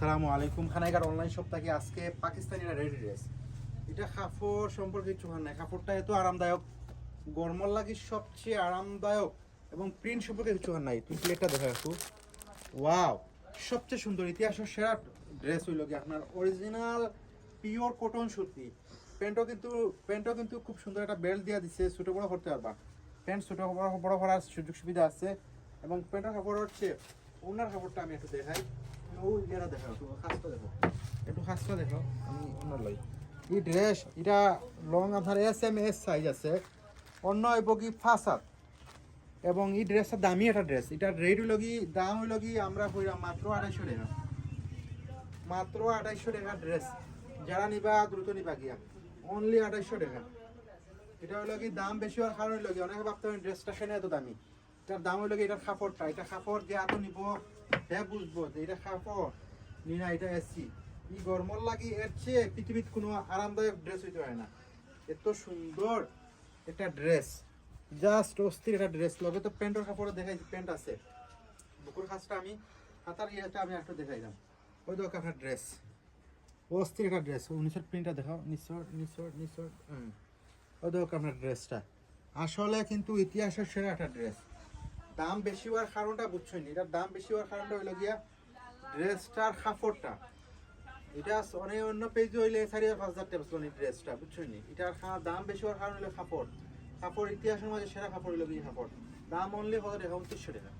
আসসালামু আলাইকুম। খানাইকার online shop থেকে আজকে পাকিস্তানিরা রেডি ড্রেস। এটা কাপড় সম্পর্কে কিছু হয় না, কাপড়টা এত আরামদায়ক, গরমর লাগি সবচেয়ে আরামদায়ক এবং প্রিন্ট সম্পর্কে কিছু হয় নাই। তুই প্লেটটা দেখা একটু, ওয়াও, সবচেয়ে সুন্দর ইতিহাসের সেরা ড্রেস হইল কি আপনার অরিজিনাল পিওর কটন সুতি। প্যান্টও কিন্তু খুব সুন্দর একটা বেল্ট দিয়ে দিচ্ছে, ছোটো বড়ো করতে পারবা। প্যান্ট ছোটো বড়ো করার সুযোগ সুবিধা আছে এবং প্যান্টের কাপড় হচ্ছে ওনার কাপড়টা আমি একটু দেখাই। একটু খাসটা দেখো, আমি ওনার লই এই ড্রেস। এটা লং আপনার SMS সাইজ আছে, অন্য হইব কি 5 হাত এবং এই ড্রেসটা দামি একটা ড্রেস। এটার রেট হইল কি, দাম হইল কি আমরা কইরা মাত্র 250 টাকা, মাত্র 250 টাকা ড্রেস। যারা নিবা দ্রুত নিবা গিয়া, অনলি 250 টাকা। এটা হইল কি দাম বেশি হওয়ার কারণ হইল কি অনেকে ভাবতে পারেন ড্রেসটা কেন এত দামি। এটার দাম হইল কি এটার কাপড়টা, এটা কাপড় যে এত নিব হ্যাঁ বুঝবো যে এটা কাপড় নি না, এটা এসি ই গরমর লাগি এর চেয়ে পৃথিবীর কোনো আরামদায়ক ড্রেস হইতে হয় না। এত সুন্দর একটা ড্রেস, জাস্ট অস্থির একটা ড্রেস। লগে তো প্যান্টের কাপড়ে দেখাই, প্যান্ট আছে, বুকুর খাসটা আমি হাতার ইয়েটা আমি একটু দেখাইলাম। ওই দেখো আপনার ড্রেস, অস্থির একটা ড্রেস। 19 প্রিন্টটা দেখাও, নিচর ওই দেখো আপনার ড্রেসটা আসলে কিন্তু ইতিহাসের সেরা একটা ড্রেস। দাম বেশি হওয়ার কারণটা বুঝছই নি, এটার দাম বেশি হওয়ার কারণটা হইলো গিয়া ড্রেসটার কাপড়টা। এটা অনেক অন্য পেজ হইলে 4,000-5,000 টাকা ছিল ড্রেসটা, বুঝছই নি। এটার দাম বেশি হওয়ার কারণ হলো কাপড়। কাপড় ইতিহাসের মাঝে সেরা কাপড় হইলো গিয়ে কাপড়। দাম অনলি কত টাকা, 2900 টাকা।